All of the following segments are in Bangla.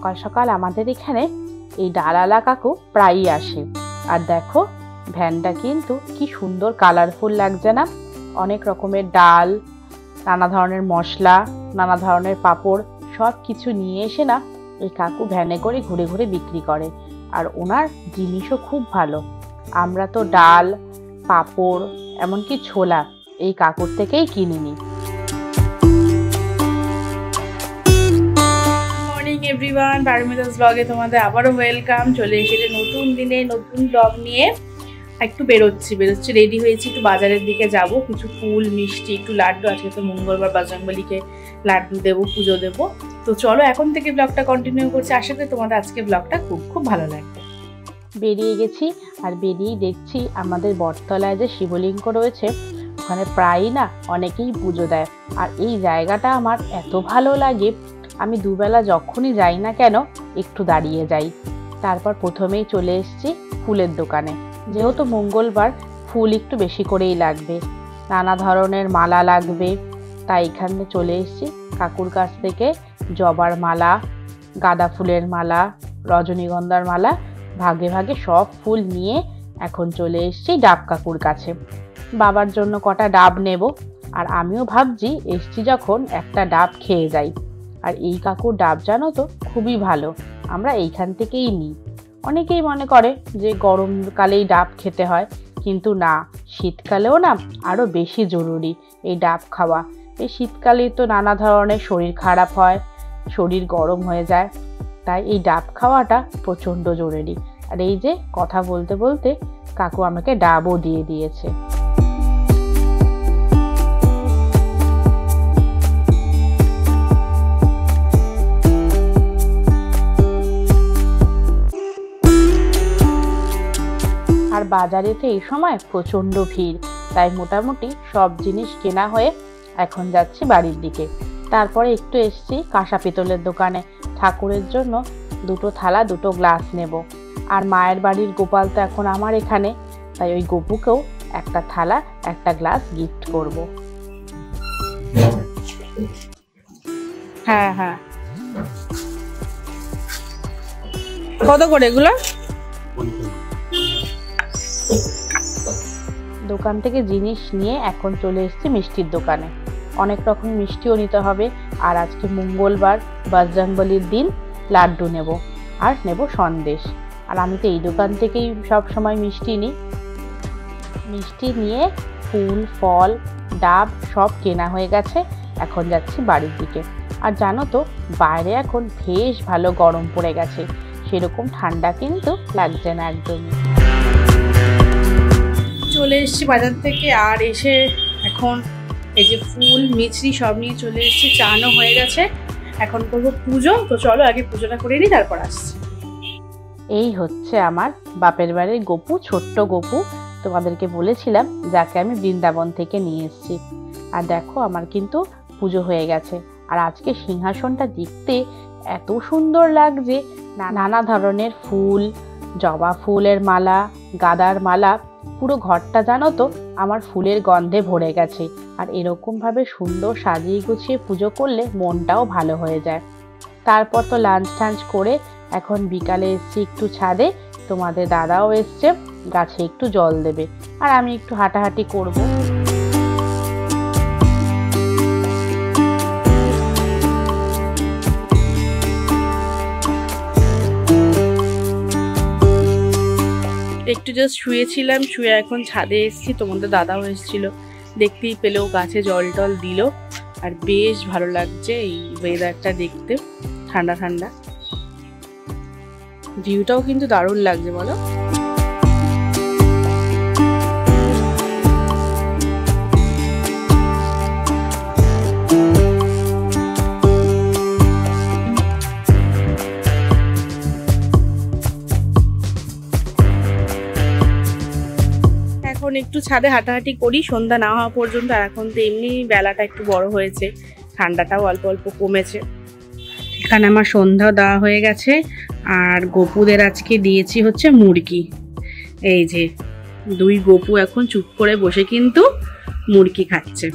সকাল সকাল আমাদের এখানে এই ডালালা কাকু প্রায়ই আসে। আর দেখো ভ্যানটা কিন্তু কি সুন্দর কালারফুল লাগছে না? অনেক রকমের ডাল, নানা ধরনের মশলা, নানা ধরনের পাঁপড় সব কিছু নিয়ে এসে না এই কাকু ভ্যানে করে ঘুরে ঘুরে বিক্রি করে। আর ওনার জিনিসও খুব ভালো। আমরা তো ডাল, পাঁপড়, এমনকি ছোলা এই কাকুর থেকেই কিনে নিই। মর্নিং এভরিওয়ান, পারমিতাস ব্লগে তোমাদের আবারও ওয়েলকাম। চলে এসেছে নতুন দিনে নতুন ব্লগ নিয়ে। একটু বেরোচ্ছি, রেডি হয়েছি, একটু বাজারের দিকে যাব। কিছু ফুল, মিষ্টি, একটু লাড্ডু, আজকে তো মঙ্গলবার বজরংবলীকে লাড্ডু দেবো, পুজো দেবো। তো চলো এখন থেকে ব্লগটা কন্টিনিউ করছি। আশা করি তোমাদের আজকে ব্লগটা খুব খুব ভালো লাগবে। বেরিয়ে গেছি, আর বেরিয়েই দেখছি আমাদের বটতলায় যে শিবলিঙ্গ রয়েছে ওখানে প্রায়ই না অনেকেই পুজো দেয়। আর এই জায়গাটা আমার এত ভালো লাগে, আমি দুবেলা যখনই যাই না কেন একটু দাঁড়িয়ে যাই। তারপর প্রথমেই চলে এসেছি ফুলের দোকানে। যেহেতু মঙ্গলবার ফুল একটু বেশি করেই লাগবে, নানা ধরনের মালা লাগবে, তাই এখানে চলে এসেছি। কাকুর কাছ থেকে জবার মালা, গাঁদা ফুলের মালা, রজনীগন্ধার মালা ভাগে ভাগে সব ফুল নিয়ে এখন চলে এসেছি ডাব কাকুর কাছে। বাবার জন্য কটা ডাব নেব। আর আমিও ভাবছি এসছি যখন একটা ডাব খেয়ে যাই। আর এই কাকুর ডাব জানো তো খুবই ভালো, আমরা এইখান থেকেই নিই। অনেকেই মনে করে যে গরমকালেই ডাব খেতে হয়, কিন্তু না, শীতকালেও না আরও বেশি জরুরি এই ডাব খাওয়া। এই শীতকালেই তো নানা ধরনের শরীর খারাপ হয়, শরীর গরম হয়ে যায়, তাই এই ডাব খাওয়াটা প্রচণ্ড জরুরি। আর এই যে কথা বলতে বলতে কাকু আমাকে ডাবও দিয়ে দিয়েছে। আর বাজারেতে এই সময় প্রচণ্ড ভিড়, তাই মোটামুটি সব জিনিস কেনা হয়ে এখন যাচ্ছি বাড়ির দিকে। তারপরে একটু এসছি কাঁসা পিতলের দোকানে, ঠাকুরের জন্য দুটো থালা, দুটো গ্লাস নেব। আর মায়ের বাড়ির গোপাল তো এখন আমার এখানে, তাই ওই গপুকেও একটা থালা, একটা গ্লাস গিফট করব। হ্যাঁ হ্যাঁ, কত করে এগুলো? দোকান থেকে জিনিস নিয়ে এখন চলে এসেছি মিষ্টির দোকানে। অনেক রকম মিষ্টিও নিতে হবে। আর আজকে মঙ্গলবার, বজরংবলীর দিন, লাড্ডু নেব আর নেব সন্দেশ। আর আমি তো এই দোকান থেকেই সব সময় মিষ্টি নিই। মিষ্টি নিয়ে ফুল, ফল, ডাব সব কেনা হয়ে গেছে, এখন যাচ্ছি বাড়ির দিকে। আর জানো তো বাইরে এখন বেশ ভালো গরম পড়ে গেছে, সেরকম ঠান্ডা কিন্তু লাগছে না একদমই। চলে এসেছি বাজার থেকে, আর এসে এখন এই যে ফুল, মিছরি সব নিয়ে চলে এসেছি। চানও হয়ে গেছে, এখন করবো পুজো। তো চলো আগে পুজোটা করে নিই, তারপর আসছি। এই হচ্ছে আমার বাপের বাড়ির গপু, ছোট্ট গপু, তোমাদেরকে বলেছিলাম, যাকে আমি বৃন্দাবন থেকে নিয়ে এসেছি। আর দেখো আমার কিন্তু পুজো হয়ে গেছে। আর আজকে সিংহাসনটা দেখতে এত সুন্দর লাগছে, নানা ধরনের ফুল, জবা ফুলের মালা, গাঁদার মালা, পুরো ঘরটা জানো তো আমার ফুলের গন্ধে ভরে গেছে। আর এরকমভাবে সুন্দর সাজিয়ে গুছিয়ে পুজো করলে মনটাও ভালো হয়ে যায়। তারপর তো লাঞ্চ টাঞ্চ করে এখন বিকালে এসছি একটু ছাদে। তোমাদের দাদাও এসছে, গাছে একটু জল দেবে, আর আমি একটু হাঁটাহাঁটি করব। একটু জাস্ট শুয়েছিলাম, শুয়ে এখন ছাদে এসেছি। তোমাদের দাদাও এসেছিল, দেখতেই পেলেও গাছে জল টল দিল। আর বেশ ভালো লাগছে এই ওয়েদারটা দেখতে, ঠান্ডা ঠান্ডা। ভিউটাও কিন্তু দারুণ লাগছে, বলো। এখন একটু ছাদে হাঁটাহাঁটি করি সন্ধ্যা না হওয়া পর্যন্ত। আর এখন তো এমনি বেলাটা একটু বড় হয়েছে, ঠান্ডাটাও অল্প অল্প কমেছে। এখানে আমার সন্ধ্যা দেওয়া হয়ে গেছে। আর গপুদের আজকে দিয়েছি হচ্ছে মুরগি। এই যে দুই গপু এখন চুপ করে বসে কিন্তু মুরগি খাচ্ছে।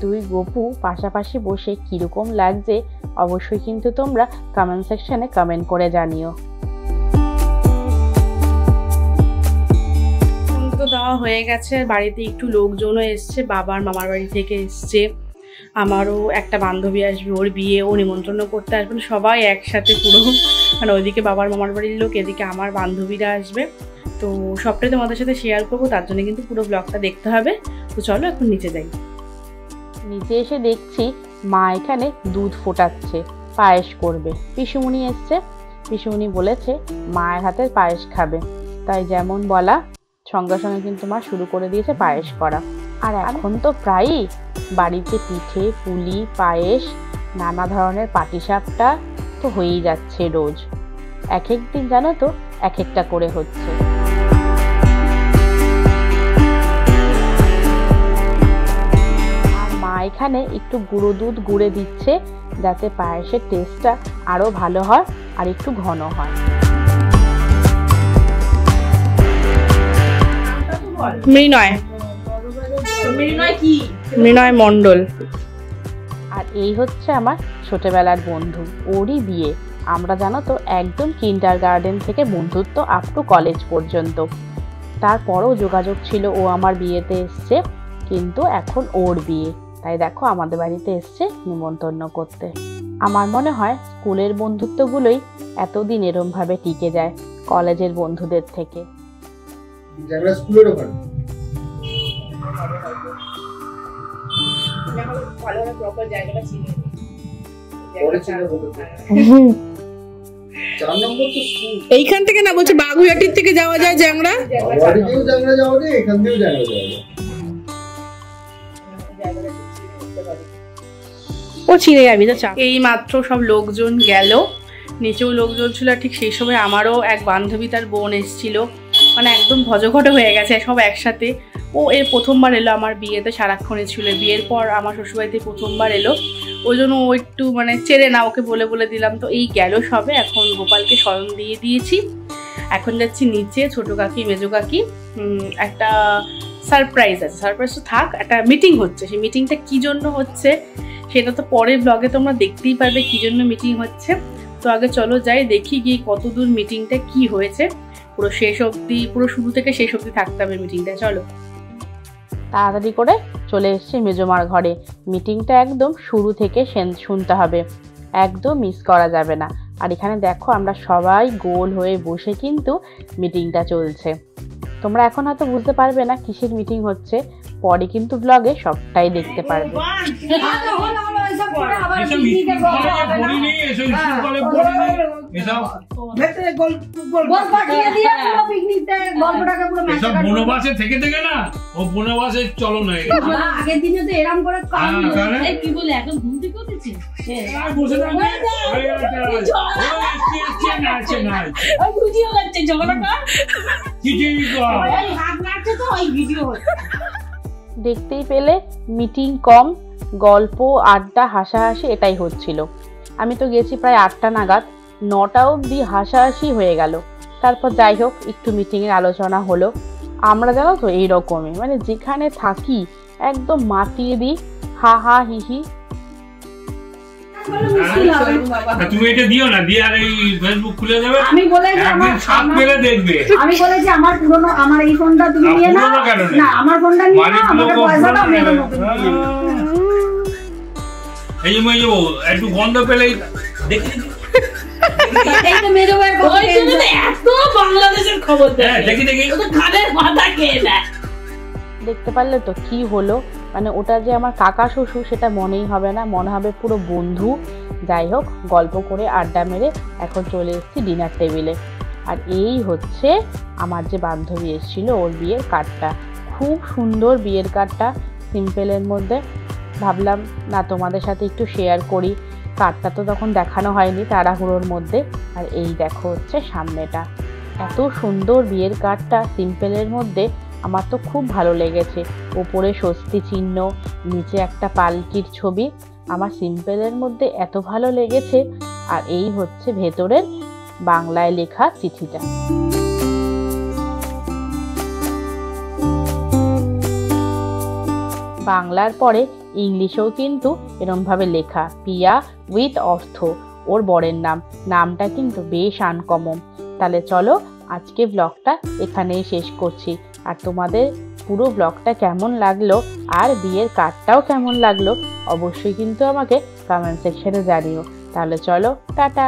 দুই গপু পাশাপাশি বসে কিরকম লাগছে অবশ্যই কিন্তু তোমরা কমেন্ট সেকশনে কমেন্ট করে জানিও। তো দেওয়া হয়ে গেছে, বাড়িতে একটু লোকজনও এসছে, বাবার মামার বাড়ি থেকে এসছে, আমারও একটা বান্ধবী আসবে, ওর বিয়ে, ও নিমন্ত্রণ করতে আসবেন, সবাই একসাথে পুরো, মানে ওইদিকে বাবার মামার বাড়ির লোক, এদিকে আমার বান্ধবীরা আসবে। তো সবটাই তোমাদের সাথে শেয়ার করবো, তার জন্য কিন্তু পুরো ব্লগটা দেখতে হবে। তো চলো এখন নিচে যাই। নিচে এসে দেখছি মা এখানে দুধ ফোটাচ্ছে, পায়েস করবে। পিসুমণি এসছে, পিসুমণি বলেছে মায়ের হাতের পায়েস খাবে, তাই যেমন বলা সঙ্গে সঙ্গে কিন্তু মা শুরু করে দিয়েছে পায়েস করা। আর এখন তো প্রায়ই বাড়িতে পিঠে পুলি পায়েস নানা ধরনের পাটিসাপটা তো হয়েই যাচ্ছে রোজ, এক এক দিন জানো তো এক একটা করে হচ্ছে। আর মা এখানে একটু গুঁড়ো দুধ গুঁড়ে দিচ্ছে যাতে পায়েসের টেস্টটা আরো ভালো হয় আর একটু ঘন হয়। মৃণয় মণ্ডল। আর এই হচ্ছে আমার ছোটবেলার বন্ধু, ওরই বিয়ে। আমরা জানো তো একদম কিন্ডার গার্ডেন থেকে বন্ধুত্ব আপ টু কলেজ পর্যন্ত, তারপরও যোগাযোগ ছিল, ও আমার বিয়েতে এসছে, কিন্তু এখন ওর বিয়ে, তাই দেখো আমাদের বাড়িতে এসছে নিমন্ত্রণ করতে। আমার মনে হয় স্কুলের বন্ধুত্বগুলোই এতদিন এরম ভাবে টিকে যায় কলেজের বন্ধুদের থেকে। এইখান থেকে না, বলছে বাগুইহাটির থেকে যাওয়া যায় জ্যাংড়া, ও চিনে যাবি তো। এই মাত্র সব লোকজন গেল, নিচেও লোকজন ছিল, ঠিক সেই সময় আমারও এক বান্ধবী তার বোন এসেছিল, মানে একদম ভজঘট হয়ে গেছে সব একসাথে। ও এর প্রথমবার এলো আমার বিয়েতে, সারাক্ষণে ছিল, বিয়ের পর আমার শ্বশুরবাড়িতে প্রথমবার এলো, ওই জন্য ও একটু মানে চেনে না, ওকে বলে বলে দিলাম। তো এই গেল সবে, এখন গোপালকে শয়ন দিয়ে দিয়েছি, এখন যাচ্ছি নিচে। ছোটো কাকি মেজো কাকি একটা সারপ্রাইজ আছে, সারপ্রাইজ তো থাক, একটা মিটিং হচ্ছে, সেই মিটিংটা কী জন্য হচ্ছে সেটা তো পরের ব্লগে তোমরা দেখতেই পারবে কী জন্য মিটিং হচ্ছে। তো আগে চলো যাই, দেখি গিয়ে কতদূর মিটিংটা কি হয়েছে, পুরো শেষ অবধি, পুরো শুরু থেকে শেষ অবধি থাকতে হবে মিটিংটা। চলো তাড়াতাড়ি করে চলে এসেছি মেজমার ঘরে, মিটিংটা একদম শুরু থেকে শুনতে হবে, একদম মিস করা যাবে না। আর এখানে দেখো আমরা সবাই গোল হয়ে বসে কিন্তু মিটিংটা চলছে। তোমরা এখন হয়তো বুঝতে পারবে না কিসের মিটিং হচ্ছে, পরে কিন্তু ব্লগে সবটাই দেখতে পারবে। বনবাসে থেকে থেকে না, ও বনবাসে চলো না, আগের দিনে তো এরকম করে কি বলে এখন ঘুম থেকে উঠেছি দেখতেই পেলে মিটিং কম, গল্প আড্ডা হাসাহাসি এটাই হচ্ছিল। আমি তো গেছি প্রায় 8টা নাগাদ, 9টা অবধি হাসাহাসি হয়ে গেল। তারপর যাই হোক একটু মিটিংয়ের আলোচনা হলো। আমরা জানো তো এইরকমই, মানে যেখানে থাকি একদম মাতিয়ে দিই, হা হা হি হি। তুমি এটা দিও না, দিয়ে আর এই ফেসবুক খুলে দেবে, আমি বলেছি আমার সাত মেরে দেখবে, আমি বলেছি আমার পুরনো, আমার এই ফোনটা তুমি নিয়ে নাও না, আমার ফোনটা নিয়ে নাও, আমাকে পয়সা দাও, আমি নতুন কিনে নেব। এই মই যাবো একটু গন্ধ পেলেই দেখি এই তো মেরে ভাই ওই জন্য এত বাংলাদেশের খবর দেয়, দেখি দেখি ও তো খাদের মাথা খেয়ে দেয়। দেখতে পারলে তো কি হলো, মানে ওটা যে আমার কাকা শ্বশুর সেটা মনেই হবে না, মনে হবে পুরো বন্ধু। যাই হোক গল্প করে আড্ডা মেরে এখন চলে এসেছি ডিনার টেবিলে। আর এই হচ্ছে আমার যে বান্ধবী এসেছিল, ওর বিয়ের কার্ডটা, খুব সুন্দর বিয়ের কার্ডটা, সিম্পলের মধ্যে। ভাবলাম না তোমাদের সাথে একটু শেয়ার করি, কার্ডটা তো তখন দেখানো হয়নি তাড়াহুড়োর মধ্যে। আর এই দেখো হচ্ছে সামনেটা, এত সুন্দর বিয়ের কার্ডটা সিম্পলের মধ্যে, আমার তো খুব ভালো লেগেছে। ওপরে স্বস্তি চিহ্ন, নিচে একটা পালকির ছবি, আমার সিম্পলের মধ্যে এত ভালো লেগেছে। আর এই হচ্ছে ভেতরের বাংলায় লেখা চিঠিটা। বাংলার পরে ইংলিশেও কিন্তু এরমভাবে লেখা, পিয়া উইথ অর্থ ওর বরের নাম। নামটা কিন্তু বেশ আনকমন। তাহলে চলো আজকে ব্লগটা এখানেই শেষ করছি। আর তোমাদের পুরো ব্লগটা কেমন লাগলো আর বিয়ের কার্ডটাও কেমন লাগলো অবশ্যই কিন্তু আমাকে কমেন্ট সেকশনে জানিও। তাহলে চলো, টাটা।